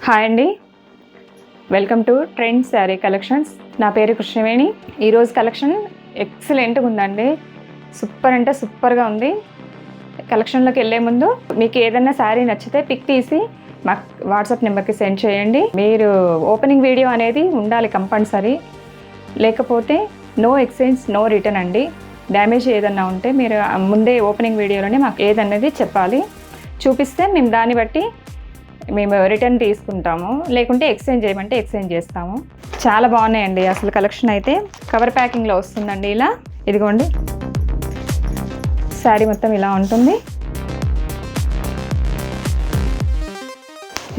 Hi అండి, welcome to trend sari collections. నా పేరు కృష్ణవేణి. ఈరోజు కలెక్షన్ ఎక్సలెంట్గా ఉందండి. సూపర్ అంటే సూపర్గా ఉంది. కలెక్షన్లోకి వెళ్ళే ముందు మీకు ఏదైనా శారీ నచ్చితే పిక్ తీసి మాకు వాట్సాప్ నెంబర్కి సెండ్ చేయండి. మీరు ఓపెనింగ్ వీడియో అనేది ఉండాలి కంపల్సరీ, లేకపోతే నో ఎక్స్చేంజ్ నో రిటర్న్ అండి. డ్యామేజ్ ఏదన్నా ఉంటే మీరు ముందే ఓపెనింగ్ వీడియోలోనే మాకు ఏదన్నది చెప్పాలి, చూపిస్తే మేము దాన్ని బట్టి మేము రిటర్న్ తీసుకుంటాము, లేకుంటే ఎక్స్చేంజ్ చేయమంటే ఎక్స్చేంజ్ చేస్తాము. చాలా బాగున్నాయండి అసలు కలెక్షన్ అయితే. కవర్ ప్యాకింగ్లో వస్తుందండి ఇలా. ఇదిగోండి శారీ మొత్తం ఇలా ఉంటుంది.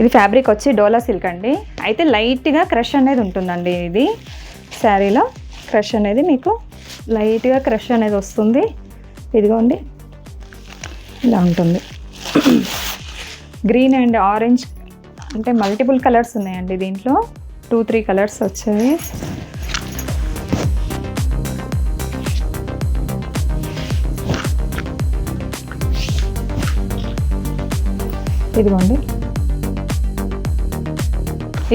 ఇది ఫ్యాబ్రిక్ వచ్చి డోలా సిల్క్ అండి. అయితే లైట్గా క్రష్ అనేది ఉంటుందండి. ఇది శారీలో క్రష్ అనేది మీకు లైట్గా క్రష్ అనేది వస్తుంది. ఇదిగోండి ఇలా ఉంటుంది. గ్రీన్ అండ్ ఆరెంజ్ అంటే మల్టిపుల్ కలర్స్ ఉన్నాయండి దీంట్లో. 2-3 కలర్స్ వచ్చాయి. ఇదిగోండి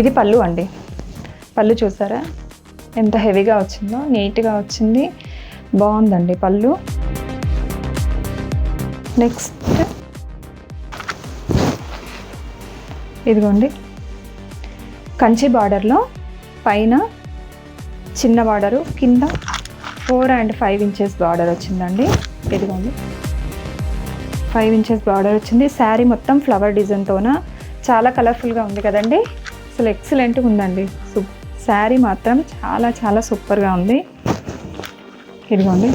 ఇది పళ్ళు అండి. పళ్ళు చూసారా ఎంత హెవీగా వచ్చిందో, నీట్గా వచ్చింది, బాగుందండి పళ్ళు. నెక్స్ట్ ఇదిగోండి కంచి బార్డర్లో పైన చిన్న బార్డరు, కింద 4 and 5 ఇంచెస్ బార్డర్ వచ్చిందండి. ఇదిగోండి 5 ఇంచెస్ బార్డర్ వచ్చింది. శారీ మొత్తం ఫ్లవర్ డిజైన్తోన చాలా కలర్ఫుల్గా ఉంది కదండి. అసలు ఎక్సలెంట్గా ఉందండి. శారీ మాత్రం చాలా చాలా సూపర్గా ఉంది. ఇదిగోండి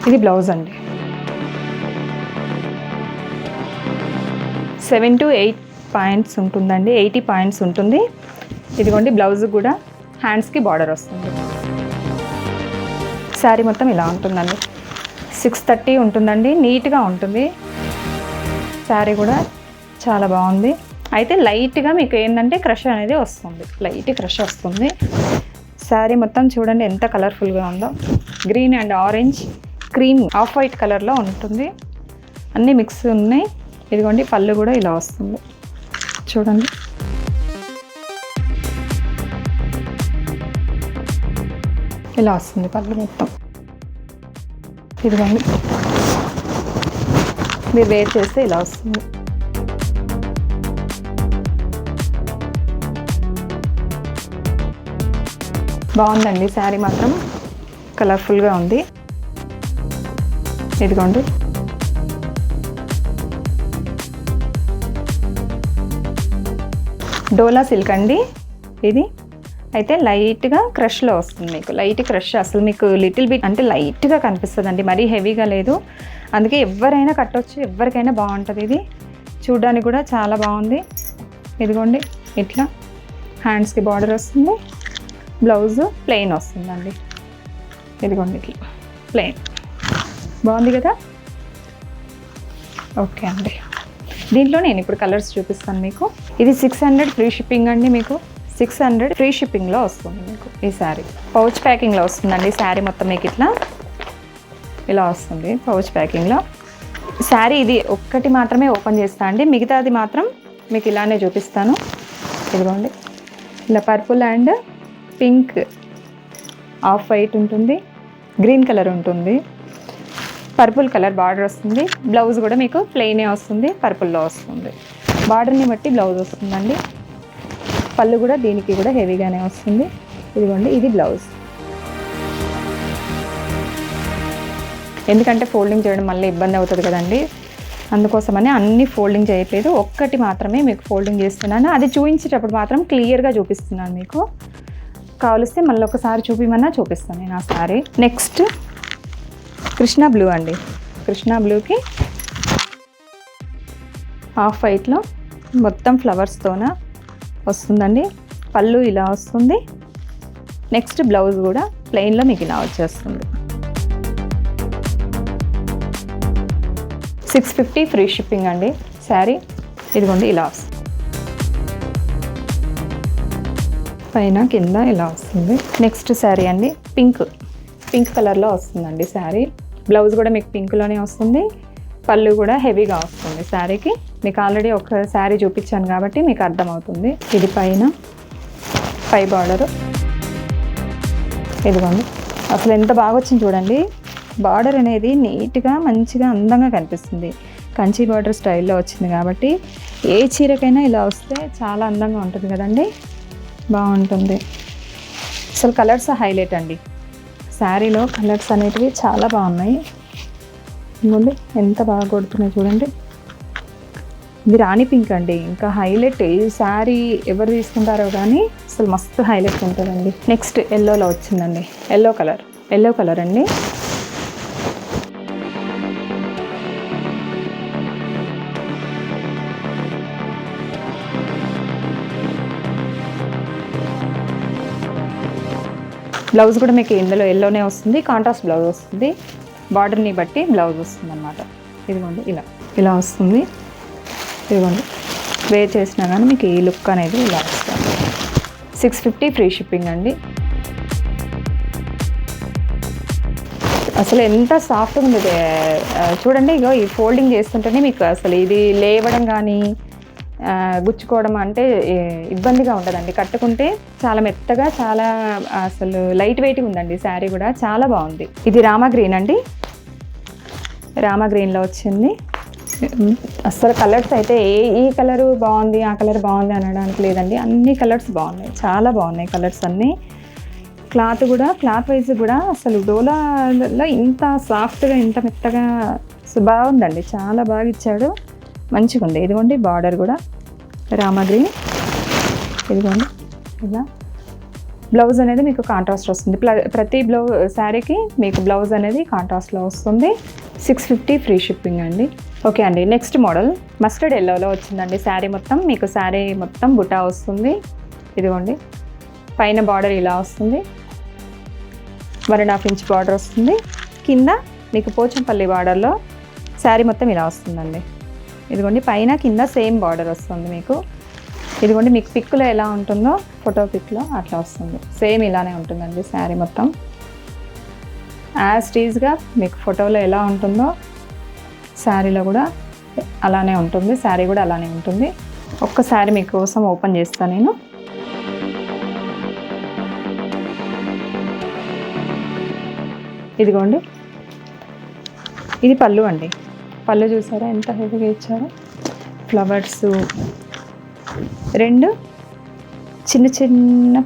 ఇది బ్లౌజ్ అండి. 7 to 8 పాయింట్స్ ఉంటుందండి, 80 పాయింట్స్ ఉంటుంది. ఇదిగోండి బ్లౌజ్ కూడా హ్యాండ్స్కి బార్డర్ వస్తుంది. శారీ మొత్తం ఇలా ఉంటుందండి. 630 ఉంటుందండి. నీట్గా ఉంటుంది. శారీ కూడా చాలా బాగుంది. అయితే లైట్గా మీకు ఏంటంటే క్రష్ అనేది వస్తుంది, లైట్ క్రష్ వస్తుంది. శారీ మొత్తం చూడండి ఎంత కలర్ఫుల్గా ఉందో. Green and orange, cream, off white కలర్లో ఉంటుంది. అన్నీ మిక్స్ ఉన్నాయి. ఇదిగోండి పళ్ళు కూడా ఇలా వస్తుంది చూడండి. ఇలా వస్తుంది పళ్ళు మొత్తం. ఇదిగోండి మీరు వేర్ చేస్తే ఇలా వస్తుంది. బాగుందండి శారీ మాత్రం, కలర్ఫుల్గా ఉంది. ఇదిగోండి డోలా సిల్క్ అండి ఇది. అయితే లైట్గా క్రష్లో వస్తుంది మీకు, లైట్ క్రష్. అసలు మీకు లిటిల్ బిట్ అంటే లైట్గా కనిపిస్తుంది అండి, మరీ హెవీగా లేదు. అందుకే ఎవరైనా కట్టవచ్చు, ఎవరికైనా బాగుంటుంది. ఇది చూడడానికి కూడా చాలా బాగుంది. ఇదిగోండి ఇట్లా హ్యాండ్స్కి బార్డర్ వస్తుంది. బ్లౌజ్ ప్లెయిన్ వస్తుందండి. ఇదిగోండి ఇట్లా ప్లెయిన్, బాగుంది కదా. ఓకే అండి, దీంట్లో నేను ఇప్పుడు కలర్స్ చూపిస్తాను మీకు. ఇది 600 ఫ్రీ షిప్పింగ్ అండి. మీకు 600 ఫ్రీ షిప్పింగ్లో వస్తుంది మీకు ఈ శారీ. పౌచ్ ప్యాకింగ్లో వస్తుందండి శారీ మొత్తం మీకు ఇట్లా ఇలా వస్తుంది పౌచ్ ప్యాకింగ్లో. శారీ ఇది ఒక్కటి మాత్రమే ఓపెన్ చేస్తా అండి, మిగతాది మాత్రం మీకు ఇలానే చూపిస్తాను. ఇదిగోండి ఇలా purple and pink, off white ఉంటుంది, గ్రీన్ కలర్ ఉంటుంది, పర్పుల్ కలర్ బార్డర్ వస్తుంది. బ్లౌజ్ కూడా మీకు ప్లెయినే వస్తుంది, పర్పుల్లో వస్తుంది. బార్డర్ని బట్టి బ్లౌజ్ వస్తుందండి. పళ్ళు కూడా దీనికి కూడా హెవీగానే వస్తుంది. ఇదిగోండి ఇది బ్లౌజ్. ఎందుకంటే ఫోల్డింగ్ చేయడం మళ్ళీ ఇబ్బంది అవుతుంది కదండి, అందుకోసమని అన్ని ఫోల్డింగ్ చేయట్లేదు, ఒక్కటి మాత్రమే మీకు ఫోల్డింగ్ చేస్తున్నాను. అది చూపించేటప్పుడు మాత్రం క్లియర్గా చూపిస్తున్నాను మీకు. కావలిస్తే మళ్ళీ ఒకసారి చూపిమన్నా చూపిస్తాను నేను ఆ శారీ. నెక్స్ట్ కృష్ణా బ్లూ అండి. కృష్ణా బ్లూకి ఆఫ్ వైట్లో మొత్తం ఫ్లవర్స్తోన వస్తుందండి. పళ్ళు ఇలా వస్తుంది. నెక్స్ట్ బ్లౌజ్ కూడా ప్లెయిన్లో మీకు ఇలా వచ్చేస్తుంది. 650 ఫ్రీ షిప్పింగ్ అండి శారీ. ఇదిగోండి ఇలా వస్తుంది, పైన కింద ఇలా వస్తుంది. నెక్స్ట్ శారీ అండి పింక్ కలర్లో వస్తుందండి శారీ. బ్లౌజ్ కూడా మీకు పింక్లోనే వస్తుంది, పళ్ళు కూడా హెవీగా వస్తుంది శారీకి. మీకు ఆల్రెడీ ఒక శారీ చూపించాను కాబట్టి మీకు అర్థమవుతుంది. ఇది పై బార్డరు ఇదిగోండి. అసలు ఎంత బాగా వచ్చింది చూడండి. బార్డర్ అనేది నీట్గా మంచిగా అందంగా కనిపిస్తుంది. కంచి బార్డర్ స్టైల్లో వచ్చింది కాబట్టి ఏ చీరకైనా ఇలా వస్తే చాలా అందంగా ఉంటుంది కదండి, బాగుంటుంది. అసలు కలర్స్ హైలైట్ అండి. శారీలో కలర్స్ అనేటివి చాలా బాగున్నాయి. ఇదిగోండి ఎంత బాగా కొడుతున్నాయి చూడండి. ఇది రాణి పింక్ అండి, ఇంకా హైలైట్. ఈ శారీ ఎవరు తీసుకుంటారో కానీ అసలు మస్తు హైలైట్ ఉంటుందండి. నెక్స్ట్ ఎల్లోలో వచ్చిందండి, ఎల్లో కలర్ అండి. బ్లౌజ్ కూడా మీకు ఇందులో ఎల్లోనే వస్తుంది, కాంట్రాస్ట్ బ్లౌజ్ వస్తుంది. బార్డర్ని బట్టి బ్లౌజ్ వస్తుంది అన్నమాట. ఇదిగోండి ఇలా వస్తుంది. ఇదిగోండి వేర్ చేసినా కానీ మీకు ఈ లుక్ అనేది ఇలా వస్తుంది. 650 ఫ్రీ షిప్పింగ్ అండి. అసలు ఎంత సాఫ్ట్గా ఉంది చూడండి. ఇగో ఈ ఫోల్డింగ్ చేస్తుంటేనే మీకు అసలు ఇది లేవడం కానీ గుచ్చుకోవడం అంటే ఇబ్బందిగా ఉండదండి. కట్టుకుంటే చాలా మెత్తగా, చాలా అసలు లైట్ వెయిట్గా ఉందండి. శారీ కూడా చాలా బాగుంది. ఇది రామా గ్రీన్ అండి, రామా గ్రీన్లో వచ్చింది. అసలు కలర్స్ అయితే ఈ కలరు బాగుంది, ఆ కలర్ బాగుంది అనడానికి లేదండి. అన్ని కలర్స్ బాగున్నాయి, చాలా బాగున్నాయి కలర్స్ అన్నీ. క్లాత్ వైజ్ కూడా అసలు డోలాలో ఇంత సాఫ్ట్గా, ఇంత మెత్తగా బాగుందండి. చాలా బాగా ఇచ్చాడు, మంచిగా ఉంది. ఇదిగోండి బార్డర్ కూడా రామా గ్రీన్. ఇదిగోండి ఇలా బ్లౌజ్ అనేది మీకు కాంట్రాస్ట్ వస్తుంది. ప్రతి శారీకి మీకు బ్లౌజ్ అనేది కాంట్రాస్ట్లో వస్తుంది. 650 ఫ్రీ షిప్పింగ్ అండి. ఓకే అండి, నెక్స్ట్ మోడల్ మస్టర్డ్ ఎల్లోలో వచ్చిందండి. శారీ మొత్తం బుటా వస్తుంది. ఇదిగోండి పైన బార్డర్ ఇలా వస్తుంది, 1.5 ఇంచ్ బార్డర్ వస్తుంది. కింద మీకు పోచంపల్లి బార్డర్లో శారీ మొత్తం ఇలా వస్తుందండి. ఇదిగోండి పైన కింద సేమ్ బార్డర్ వస్తుంది మీకు. ఇదిగోండి మీకు పిక్లో ఎలా ఉంటుందో, ఫోటో పిక్లో అట్లా వస్తుంది. సేమ్ ఇలానే ఉంటుందండి శారీ మొత్తం. యాజ్ టీజ్గా మీకు ఫోటోలో ఎలా ఉంటుందో శారీలో కూడా అలానే ఉంటుంది. శారీ కూడా అలానే ఉంటుంది. ఒక్కసారి మీకోసం ఓపెన్ చేస్తాను నేను. ఇదిగోండి ఇది పళ్ళు అండి. పళ్ళు చూసారా ఎంత హెవీగా ఇచ్చారో. ఫ్లవర్స్ 2 చిన్న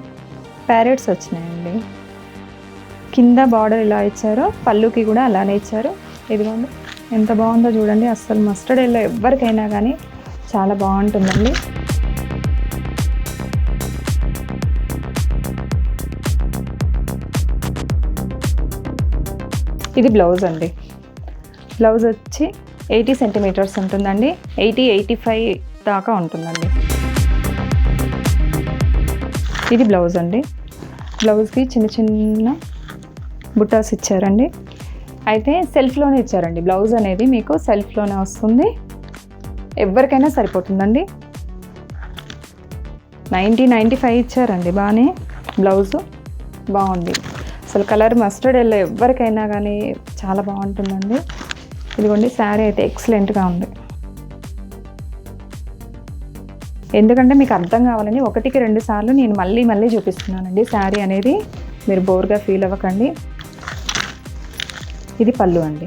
ప్యారెట్స్ వచ్చినాయండి. కింద బార్డర్ ఇలా ఇచ్చారో పళ్ళుకి కూడా అలానే ఇచ్చారు. ఇదిగోండి ఎంత బాగుందో చూడండి. అస్సలు మస్టర్డ్ ఎల్లో ఎవరికైనా కానీ చాలా బాగుంటుందండి. ఇది బ్లౌజ్ అండి. బ్లౌజ్ వచ్చి 80 సెంటీమీటర్స్ ఉంటుందండి. 80-85 దాకా ఉంటుందండి. ఇది బ్లౌజ్ అండి. బ్లౌజ్కి చిన్న బుట్టాస్ ఇచ్చారండి. అయితే సెల్ఫ్లోనే ఇచ్చారండి. బ్లౌజ్ అనేది మీకు సెల్ఫ్లోనే వస్తుంది. ఎవరికైనా సరిపోతుందండి. 90-95 ఇచ్చారండి. బాగానే బ్లౌజు బాగుంది. అసలు కలర్ మస్టర్డ్ ఎల్లో ఎవరికైనా కానీ చాలా బాగుంటుందండి. ఇదిగోండి శారీ అయితే ఎక్సలెంట్గా ఉంది. ఎందుకంటే మీకు అర్థం కావాలని 1-2 సార్లు నేను మళ్ళీ చూపిస్తున్నానండి శారీ అనేది. మీరు బోర్గా ఫీల్ అవ్వకండి. ఇది పళ్ళు అండి.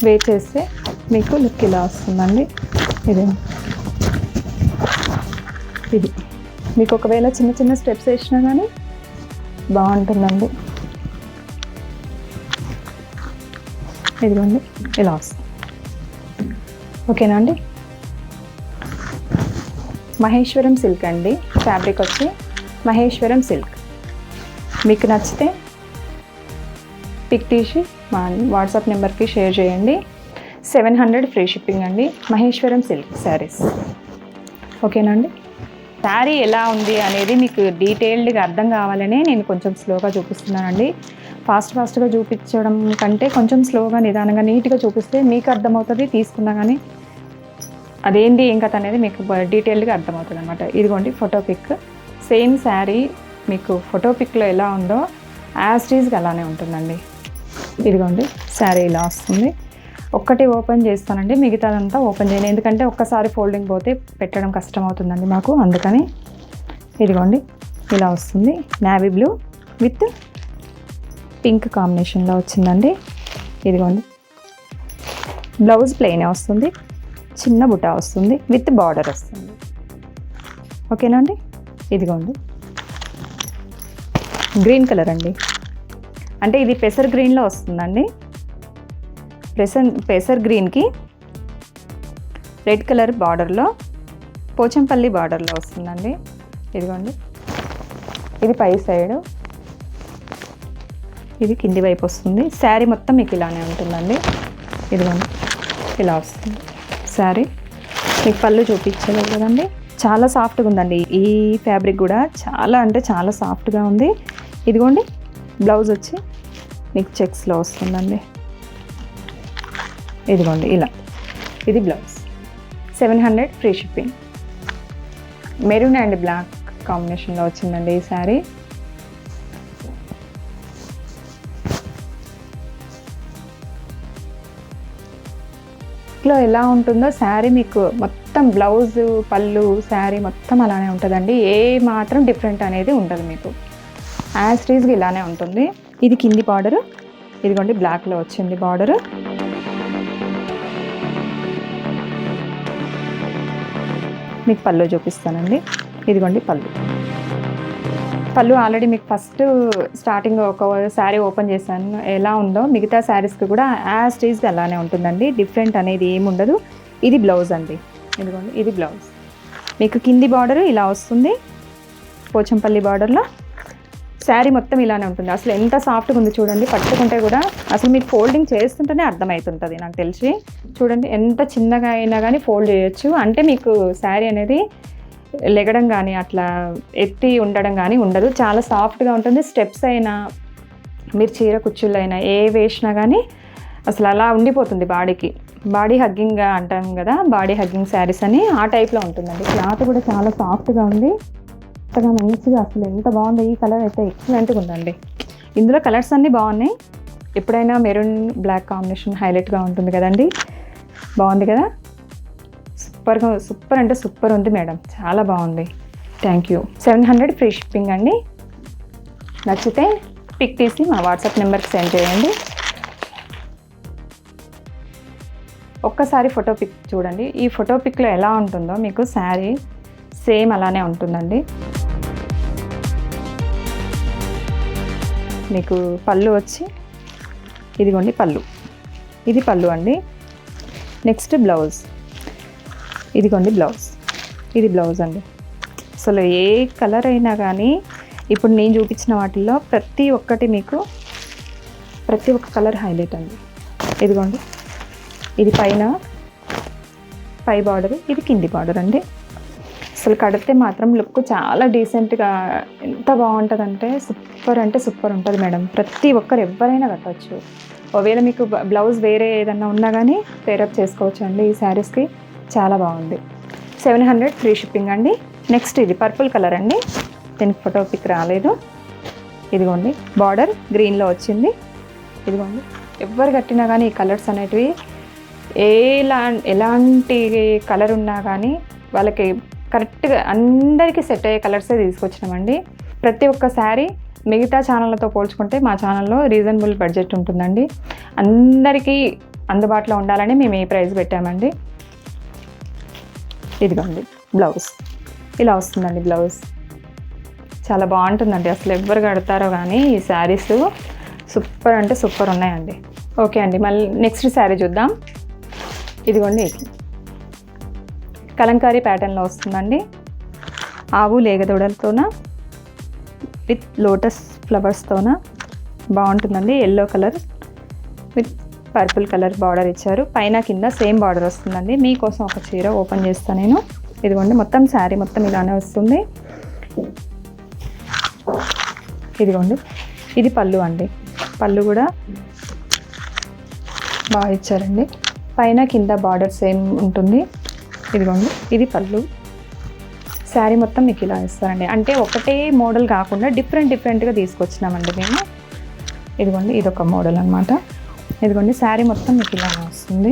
వేర్ చేస్తే మీకు లుక్ ఇలా వస్తుందండి. ఇది మీకు ఒకవేళ చిన్న స్టెప్స్ వేసినా కానీ బాగుంటుందండి. ఇదిగోండి ఇలా వస్తుంది. ఓకేనా అండి. మహేశ్వరం సిల్క్ అండి. ఫ్యాబ్రిక్ వచ్చి మహేశ్వరం సిల్క్. మీకు నచ్చితే పిక్ తీసి మా వాట్సాప్ నెంబర్కి షేర్ చేయండి. 700 ఫ్రీ షిప్పింగ్ అండి. మహేశ్వరం సిల్క్ శారీస్. ఓకేనా అండి. శారీ ఎలా ఉంది అనేది మీకు డీటెయిల్డ్గా అర్థం కావాలనే నేను కొంచెం స్లోగా చూపిస్తున్నానండి. ఫాస్ట్గా చూపించడం కంటే కొంచెం స్లోగా, నిదానంగా, నీట్గా చూపిస్తే మీకు అర్థమవుతుంది. తీసుకున్నా కానీ అదేంటి ఏం కథ అనేది మీకు డీటెయిల్డ్గా అర్థమవుతుంది అనమాట. ఇదిగోండి ఫోటో పిక్. సేమ్ శారీ మీకు ఫోటో పిక్లో ఎలా ఉందో యాజ్ టీజ్గా అలానే ఉంటుందండి. ఇదిగోండి శారీ ఇలా వస్తుంది. ఒక్కటి ఓపెన్ చేస్తానండి, మిగతాదంతా ఓపెన్ చేయను, ఎందుకంటే ఒక్కసారి ఫోల్డింగ్ పోతే పెట్టడం కష్టం అవుతుందండి మాకు, అందుకని. ఇదిగోండి ఇలా వస్తుంది, నేవీ బ్లూ విత్ పింక్ కాంబినేషన్లో వచ్చిందండి. ఇదిగోండి బ్లౌజ్ ప్లెయిన్ వస్తుంది, చిన్న బుటా వస్తుంది విత్ బార్డర్ వస్తుంది. ఓకేనా అండి. ఇదిగోండి గ్రీన్ కలర్ అండి, అంటే ఇది పెసర్ గ్రీన్లో వస్తుందండి. పెసర్ గ్రీన్కి రెడ్ కలర్ బార్డర్లో పోచంపల్లి బార్డర్లో వస్తుందండి. ఇదిగోండి ఇది పై సైడు, ఇది కింది వైపు వస్తుంది. శారీ మొత్తం మీకు ఇలానే ఉంటుందండి. ఇదిగోండి ఇలా వస్తుంది శారీ. మీకు పళ్ళు చూపించలేదు కదండి, చాలా సాఫ్ట్గా ఉందండి. ఈ ఫ్యాబ్రిక్ కూడా చాలా అంటే చాలా సాఫ్ట్గా ఉంది. ఇదిగోండి బ్లౌజ్ వచ్చి మీకు చెక్స్లో వస్తుందండి. ఇదిగోండి ఇలా, ఇది blouse. 700 free shipping. Maroon and black కాంబినేషన్లో వచ్చిందండి ఈ శారీ. లో ఎలా ఉంటుందో శారీ మీకు మొత్తం బ్లౌజ్ పళ్ళు శారీ మొత్తం అలానే ఉంటుందండి. ఏ మాత్రం డిఫరెంట్ అనేది ఉండదు మీకు, యాజ్ ఇట్ ఈజ్గా ఇలానే ఉంటుంది. ఇది కింది బార్డరు, ఇదిగోండి బ్లాక్లో వచ్చింది బార్డరు. మీకు పళ్ళు చూపిస్తానండి. ఇదిగోండి పళ్ళు ఆల్రెడీ మీకు ఫస్ట్ స్టార్టింగ్ ఒక శారీ ఓపెన్ చేశాను, ఎలా ఉందో మిగతా శారీస్కి కూడా యాజ్ ఇట్ ఈజ్గా అలానే ఉంటుందండి, డిఫరెంట్ అనేది ఏమి ఉండదు. ఇది బ్లౌజ్ అండి, ఇదిగోండి ఇది బ్లౌజ్. మీకు కింది బార్డర్ ఇలా వస్తుంది, పోచంపల్లి బార్డర్లో. శారీ మొత్తం ఇలానే ఉంటుంది. అసలు ఎంత సాఫ్ట్గా ఉంది చూడండి, పట్టుకుంటే కూడా అసలు మీకు ఫోల్డింగ్ చేస్తుంటేనే అర్థమవుతుంటుంది నాకు తెలిసి. చూడండి ఎంత చిన్నగా అయినా కానీ ఫోల్డ్ చేయొచ్చు, అంటే మీకు శారీ అనేది లెగడం కానీ అట్లా ఎత్తి ఉండడం కానీ ఉండదు, చాలా సాఫ్ట్గా ఉంటుంది. స్టెప్స్ అయినా మీరు చీర కుచ్చుళ్ళు అయినా ఏ వేసినా కానీ అసలు అలా ఉండిపోతుంది బాడీకి. బాడీ హగ్గింగ్గా అంటాం కదా, బాడీ హగ్గింగ్ శారీస్ అని ఆ టైప్లో ఉంటుందండి. క్లాత్ కూడా చాలా సాఫ్ట్గా ఉంది, కొత్తగా మంచిగా, అసలు ఎంత బాగుంది. ఈ కలర్ అయితే ఎక్సలెంట్గా ఉందండి. ఇందులో కలర్స్ అన్నీ బాగున్నాయి. ఎప్పుడైనా మెరూన్ బ్లాక్ కాంబినేషన్ హైలైట్గా ఉంటుంది కదండి, బాగుంది కదా. సూపర్ అంటే సూపర్ ఉంది మేడం, చాలా బాగుంది. Thank you. 700 ఫ్రీ షిప్పింగ్ అండి. నచ్చితే పిక్ తీసి మా వాట్సాప్ నెంబర్కి సెండ్ చేయండి. ఒక్కసారి ఫోటో పిక్ చూడండి, ఈ ఫోటో పిక్లో ఎలా ఉంటుందో మీకు శారీ సేమ్ అలానే ఉంటుందండి. మీకు పళ్ళు వచ్చి ఇదిగోండి పళ్ళు, ఇది పళ్ళు అండి. నెక్స్ట్ బ్లౌజ్, ఇదిగోండి బ్లౌజ్, ఇది బ్లౌజ్ అండి. అసలు ఏ కలర్ అయినా కానీ ఇప్పుడు నేను చూపించిన వాటిల్లో ప్రతి ఒక్కటి మీకు ప్రతి ఒక్క కలర్ హైలైట్ అండి. ఇదిగోండి ఇది పై బార్డర్, ఇది కింది బార్డర్ అండి. అసలు కడితే మాత్రం లుక్ చాలా డీసెంట్గా ఎంత బాగుంటుందంటే సూపర్ ఉంటుంది మేడం. ప్రతి ఒక్కరు ఎవరైనా కట్టవచ్చు. ఒకవేళ మీకు బ్లౌజ్ వేరే ఏదన్నా ఉన్నా కానీ పేరప్ చేసుకోవచ్చు అండి ఈ శారీస్కి, చాలా బాగుంది. 700 ఫ్రీ షిప్పింగ్ అండి. నెక్స్ట్ ఇది పర్పుల్ కలర్ అండి, దీనికి ఫోటో పిక్ రాలేదు. ఇదిగోండి బార్డర్ గ్రీన్లో వచ్చింది. ఇదిగోండి ఎవరు కట్టినా కానీ ఈ కలర్స్ అనేటివి ఎలాంటి కలర్ ఉన్నా కానీ వాళ్ళకి కరెక్ట్గా అందరికీ సెట్ అయ్యే కలర్సే తీసుకొచ్చినామండి. ప్రతి ఒక్క శారీ మిగతా ఛానళ్ళతో పోల్చుకుంటే మా ఛానల్లో రీజనబుల్ బడ్జెట్ ఉంటుందండి. అందరికీ అందుబాటులో ఉండాలని మేము ఈ ప్రైస్ పెట్టామండి. ఇదిగోండి బ్లౌజ్ ఇలా వస్తుందండి. బ్లౌజ్ చాలా బాగుంటుందండి. అసలు ఎవరు కడతారో కానీ ఈ శారీస్ సూపర్ అంటే సూపర్ ఉన్నాయండి. ఓకే అండి, మళ్ళీ నెక్స్ట్ శారీ చూద్దాం. ఇదిగోండి కలంకారీ ప్యాటర్న్లో వస్తుందండి. ఆవు లేగదొడలతోన విత్ లోటస్ ఫ్లవర్స్తోన బాగుంటుందండి. Yellow colour with purple colour border ఇచ్చారు, పైన కింద సేమ్ బార్డర్ వస్తుందండి. మీకోసం ఒక చీర ఓపెన్ చేస్తాను నేను. ఇదిగోండి మొత్తం శారీ మొత్తం ఇలానే వస్తుంది. ఇదిగోండి ఇది పళ్ళు అండి, పళ్ళు కూడా బాగా ఇచ్చారండి. పైన కింద బార్డర్ సేమ్ ఉంటుంది. ఇదిగోండి ఇది పళ్ళు. శారీ మొత్తం మీకు ఇలా ఇస్తారండి, అంటే ఒకటే మోడల్ కాకుండా డిఫరెంట్గా తీసుకొచ్చినామండి మేము. ఇదిగోండి ఇదొక మోడల్ అనమాట. ఇదిగోండి శారీ మొత్తం మీకు ఇలా వస్తుంది.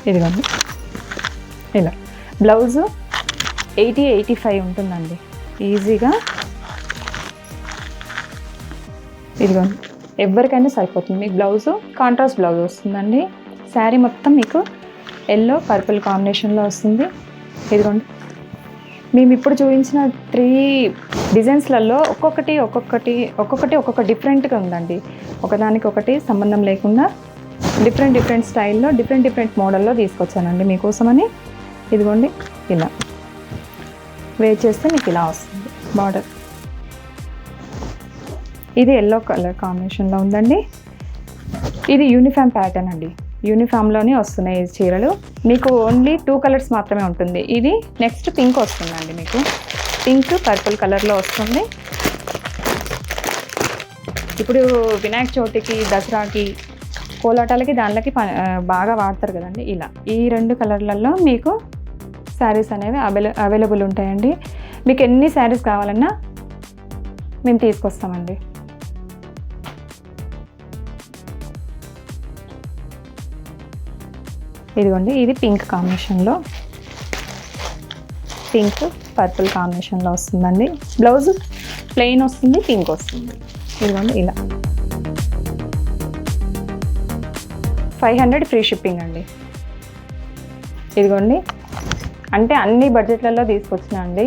ఇదిగోండి ఇలా. బ్లౌజు 80-85 ఉంటుందండి ఈజీగా. ఇదిగోండి ఎవరికైనా సరిపోతుంది. మీకు బ్లౌజు కాంట్రాస్ట్ బ్లౌజ్ వస్తుందండి. శారీ మొత్తం మీకు ఎల్లో పర్పుల్ కాంబినేషన్లో వస్తుంది. ఇదిగోండి మేము ఇప్పుడు చూపించిన 3 డిజైన్స్లలో ఒక్కొక్కటి డిఫరెంట్గా ఉందండి. ఒకదానికి ఒకటి సంబంధం లేకుండా డిఫరెంట్ స్టైల్లో డిఫరెంట్ మోడల్లో తీసుకొచ్చానండి మీకోసమని. ఇదిగోండి ఇలా వేర్ చేస్తే మీకు ఇలా వస్తుంది బార్డర్. ఇది ఎల్లో కలర్ కాంబినేషన్లో ఉందండి. ఇది యూనిఫామ్ ప్యాటర్న్ అండి. యూనిఫామ్లోనే వస్తున్నాయి ఈ చీరలు. మీకు ఓన్లీ 2 కలర్స్ మాత్రమే ఉంటుంది. ఇది నెక్స్ట్ పింక్ వస్తుందండి. మీకు పింక్ పర్పుల్ కలర్లో వస్తుంది. ఇప్పుడు వినాయక చవితికి, దసరాకి, కోలాటాలకి దానిలోకి బాగా వాడతారు కదండి. ఇలా ఈ 2 కలర్లలో మీకు శారీస్ అనేవి అవైలబుల్ ఉంటాయండి. మీకు ఎన్ని శారీస్ కావాలన్నా మేము తీసుకొస్తామండి. ఇదిగోండి ఇది పింక్ కాంబినేషన్లో, పింక్ పర్పుల్ కాంబినేషన్లో వస్తుందండి. బ్లౌజ్ ప్లెయిన్ వస్తుంది, పింక్ వస్తుంది. ఇదిగోండి ఇలా 500 ఫ్రీ షిప్పింగ్ అండి. ఇదిగోండి అంటే అన్ని బడ్జెట్లలో తీసుకొచ్చినా అండి.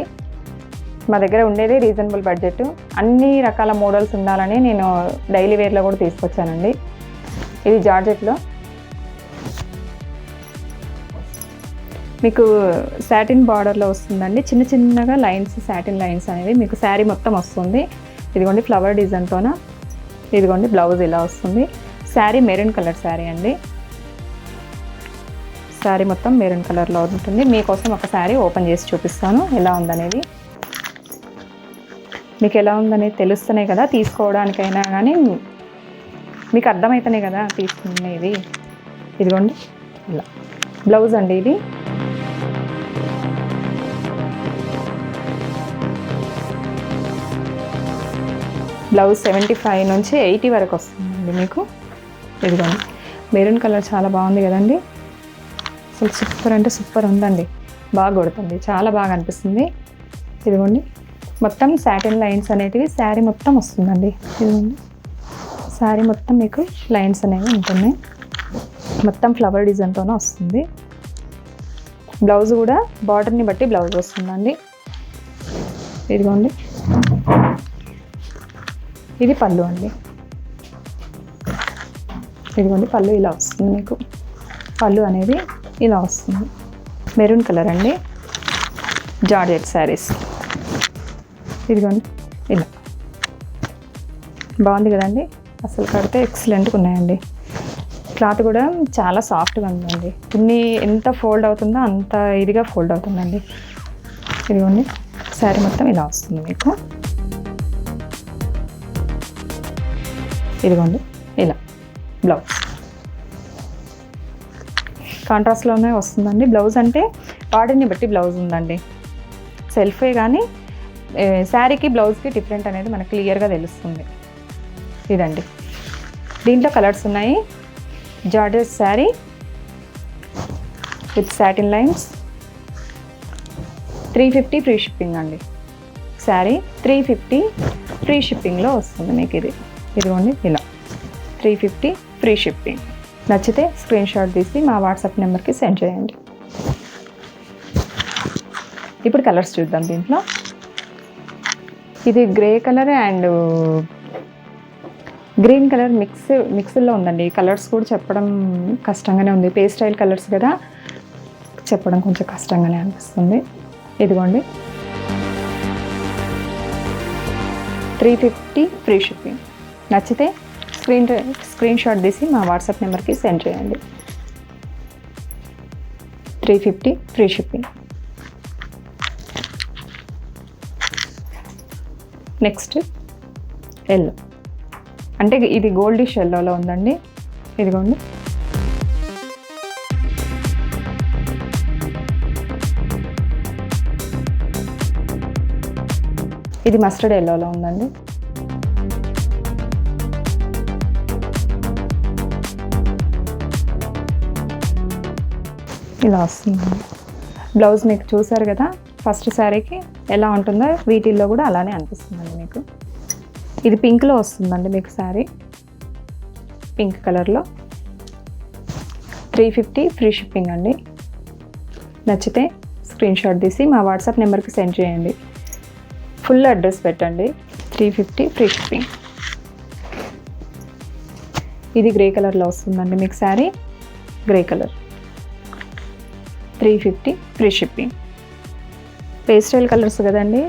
మా దగ్గర ఉండేది రీజనబుల్ బడ్జెట్. అన్ని రకాల మోడల్స్ ఉండాలని నేను డైలీ వేర్లో కూడా తీసుకొచ్చానండి. ఇది జార్జెట్లో మీకు సాటిన్ బార్డర్లో వస్తుందండి. చిన్నగా లైన్స్, సాటిన్ లైన్స్ అనేవి మీకు శారీ మొత్తం వస్తుంది. ఇదిగోండి ఫ్లవర్ డిజైన్తోన. ఇదిగోండి బ్లౌజ్ ఇలా వస్తుంది. శారీ మెరూన్ కలర్ శారీ అండి. శారీ మొత్తం మెరూన్ కలర్లో ఉంటుంది. మీకోసం ఒక శారీ ఓపెన్ చేసి చూపిస్తాను ఎలా ఉందనేది. మీకు ఎలా ఉందనేది తెలుస్తూనే కదా తీసుకోవడానికైనా కానీ మీకు అర్థమవుతానే కదా తీసుకునేది. ఇదిగోండి ఇలా బ్లౌజ్ అండి. ఇది బ్లౌజ్ 75 నుంచి 80 వరకు వస్తుందండి మీకు. ఇదిగోండి మెరూన్ కలర్ చాలా బాగుంది కదండి. అసలు సూపర్ అంటే సూపర్ ఉందండి. బాగా కొడుతుంది, చాలా బాగా అనిపిస్తుంది. ఇదిగోండి మొత్తం సాటిన్ లైన్స్ అనేటివి శారీ మొత్తం వస్తుందండి. ఇదిగోండి శారీ మొత్తం మీకు లైన్స్ అనేవి ఉంటున్నాయి. మొత్తం ఫ్లవర్ డిజైన్తోనే వస్తుంది. బ్లౌజ్ కూడా బార్డర్ని బట్టి బ్లౌజ్ వస్తుందండి. ఇదిగోండి ఇది పళ్ళు అండి. ఇదిగోండి పళ్ళు ఇలా వస్తుంది మీకు. పళ్ళు అనేది ఇలా వస్తుంది. మెరూన్ కలర్ అండి. జార్జెట్ శారీస్. ఇదిగోండి ఇలా బాగుంది కదండి. అసలు కడితే ఎక్సలెంట్గా ఉన్నాయండి. క్లాత్ కూడా చాలా సాఫ్ట్గా ఉందండి. ఎంత ఫోల్డ్ అవుతుందో అంత ఇదిగా ఫోల్డ్ అవుతుందండి. ఇదిగోండి శారీ మొత్తం ఇలా వస్తుంది మీకు. ఇదిగోండి ఇలా బ్లౌజ్ కాంట్రాస్ట్లోనే వస్తుందండి. బ్లౌజ్ అంటే బాడీని బట్టి బ్లౌజ్ ఉందండి. సెల్ఫే కానీ శారీకి బ్లౌజ్కి డిఫరెంట్ అనేది మనకు క్లియర్గా తెలుస్తుంది. ఇదండి దీంట్లో కలర్స్ ఉన్నాయి. Georgette sari with satin lines 350 free shipping అండి. శారీ 350 ఫ్రీ షిప్పింగ్లో వస్తుంది మీకు. ఇది ఇదిగోండి ఇలా 350 ఫ్రీ షిప్పింగ్. నచ్చితే స్క్రీన్ షాట్ తీసి మా వాట్సాప్ నెంబర్కి సెండ్ చేయండి. ఇప్పుడు కలర్స్ చూద్దాం. దీంట్లో ఇది grey colour and green colour మిక్స్లో ఉందండి. కలర్స్ కూడా చెప్పడం కష్టంగానే ఉంది. పేస్టైల్ కలర్స్ కదా, చెప్పడం కొంచెం కష్టంగానే అనిపిస్తుంది. ఇదిగోండి 350 ఫ్రీ షిప్పింగ్. నచ్చితే స్క్రీన్ షాట్ తీసి మా వాట్సాప్ నెంబర్కి సెండ్ చేయండి. 350 ఫ్రీ షిప్పింగ్. నెక్స్ట్ ఎల్లో అంటే ఇది గోల్డిష్ ఎల్లోలో ఉందండి. ఇదిగోండి ఇది మస్టర్డ్ ఎల్లోలో ఉందండి. ఇలా వస్తుందండి. బ్లౌజ్ మీకు చూసారు కదా ఫస్ట్ శారీకి ఎలా ఉంటుందో వీటిల్లో కూడా అలానే అనిపిస్తుందండి మీకు. ఇది పింక్లో వస్తుందండి మీకు శారీ, పింక్ కలర్లో. 350 ఫ్రీ షిప్పింగ్ అండి. నచ్చితే స్క్రీన్ షాట్ తీసి మా వాట్సాప్ నెంబర్కి సెండ్ చేయండి. ఫుల్ అడ్రస్ పెట్టండి. 350 ఫ్రీ షిప్పింగ్. ఇది గ్రే కలర్లో వస్తుందండి మీకు sari, grey colour. 350 free shipping. Pastel colours కదండి,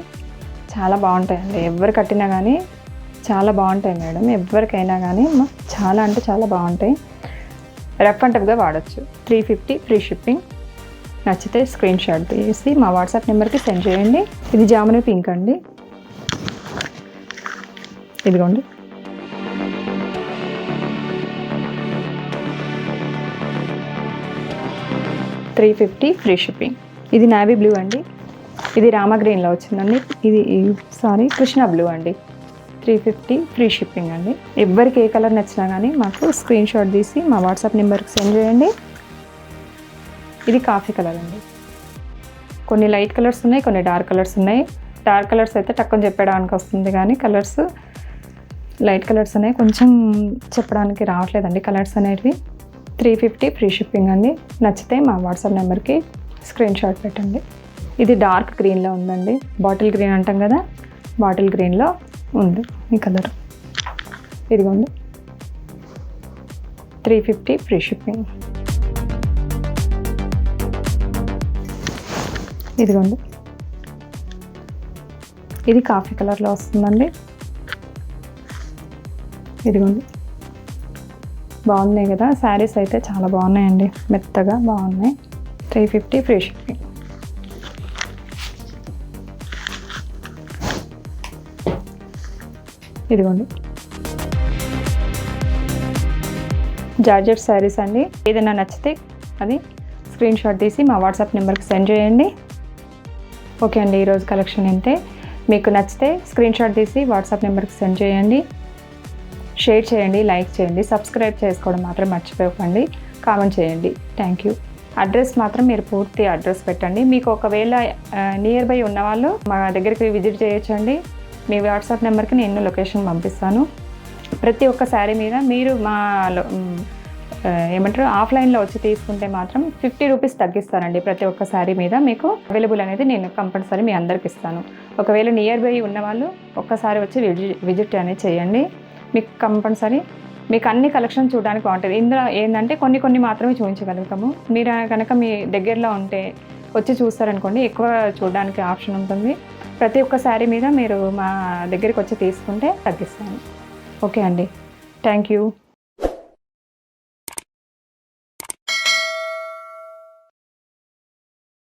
చాలా బాగుంటాయండి. ఎవరు కట్టినా కానీ చాలా బాగుంటాయి మేడం, ఎవరికైనా కానీ చాలా అంటే చాలా బాగుంటాయి. రఫ్ అండ్ టఫ్గా వాడచ్చు. 350 ఫ్రీ షిప్పింగ్. నచ్చితే స్క్రీన్ షాట్ తీసి మా వాట్సాప్ నెంబర్కి సెండ్ చేయండి. ఇది జాముని పింక్ అండి, ఇదిగోండి. $350 ఫ్రీ షిప్పింగ్. ఇది నావీ బ్లూ అండి, ఇది రామ గ్రీన్లో వచ్చిందండి. ఇది కృష్ణ బ్లూ అండి. 350 ఫ్రీ షిప్పింగ్ అండి. ఎవరికి ఏ కలర్ నచ్చినా కానీ మాకు స్క్రీన్ షాట్ తీసి మా వాట్సాప్ నెంబర్కి సెండ్ చేయండి. ఇది కాఫీ కలర్ అండి. కొన్ని లైట్ కలర్స్ ఉన్నాయి, కొన్ని డార్క్ కలర్స్ ఉన్నాయి. డార్క్ కలర్స్ అయితే టక్కుని చెప్పడానికి వస్తుంది, కానీ కలర్స్ లైట్ కలర్స్ ఉన్నాయి, కొంచెం చెప్పడానికి రావట్లేదండి కలర్స్ అనేటివి. 350 ఫ్రీ షిప్పింగ్ అండి. నచ్చితే మా వాట్సాప్ నెంబర్కి స్క్రీన్ షాట్ పెట్టండి. ఇది డార్క్ గ్రీన్లో ఉందండి, బాటిల్ గ్రీన్ అంటాం కదా, బాటిల్ గ్రీన్లో ఉంది ఈ కలర్. ఇదిగోండి. 350 ఫ్రీ షిప్పింగ్. ఇదిగోండి. ఇది కాఫీ కలర్లో వస్తుందండి. ఇదిగోండి. బాగున్నాయి కదా శారీస్ అయితే, చాలా బాగున్నాయండి, మెత్తగా బాగున్నాయి. 350 ఫ్రీ షిప్పింగ్. ఇదిగోండి. జార్జెట్ శారీస్ అండి. ఏదైనా నచ్చితే అది స్క్రీన్ షాట్ తీసి మా వాట్సాప్ నెంబర్కి సెండ్ చేయండి. ఓకే అండి, ఈరోజు కలెక్షన్ ఇంతే. మీకు నచ్చితే స్క్రీన్ షాట్ తీసి వాట్సాప్ నెంబర్కి సెండ్ చేయండి. షేర్ చేయండి, లైక్ చేయండి, సబ్స్క్రైబ్ చేసుకోవడం మాత్రం మర్చిపోకండి. కామెంట్ చేయండి. Thank you. అడ్రస్ మాత్రం మీరు పూర్తి అడ్రస్ పెట్టండి. మీకు ఒకవేళ నియర్ బై ఉన్నవాళ్ళు మా దగ్గరికి విజిట్ చేయొచ్చండి. మీ వాట్సాప్ నెంబర్కి నేను లొకేషన్ పంపిస్తాను. ప్రతి ఒక్క శారీ మీద మీరు మా ఆఫ్లైన్లో వచ్చి తీసుకుంటే మాత్రం 50 రూపీస్ తగ్గిస్తానండి. ప్రతి ఒక్క శారీ మీద మీకు అవైలబుల్ అనేది నేను కంపల్సరీ మీ అందరికి ఇస్తాను. ఒకవేళ నియర్ బై ఉన్నవాళ్ళు ఒక్కసారి వచ్చి విజిట్ అనేది చేయండి. మీకు కంపల్సరీ మీకు అన్ని కలెక్షన్ చూడడానికి బాగుంటుంది. ఇందులో ఏంటంటే కొన్ని మాత్రమే చూపించగలుగుతాము. మీరు కనుక మీ దగ్గరలో ఉంటే వచ్చి చూస్తారనుకోండి, ఎక్కువ చూడడానికి ఆప్షన్ ఉంటుంది. ప్రతి ఒక్క శారీ మీద మీరు మా దగ్గరికి వచ్చి తీసుకుంటే తగ్గిస్తాను. ఓకే అండి, థ్యాంక్ యూ.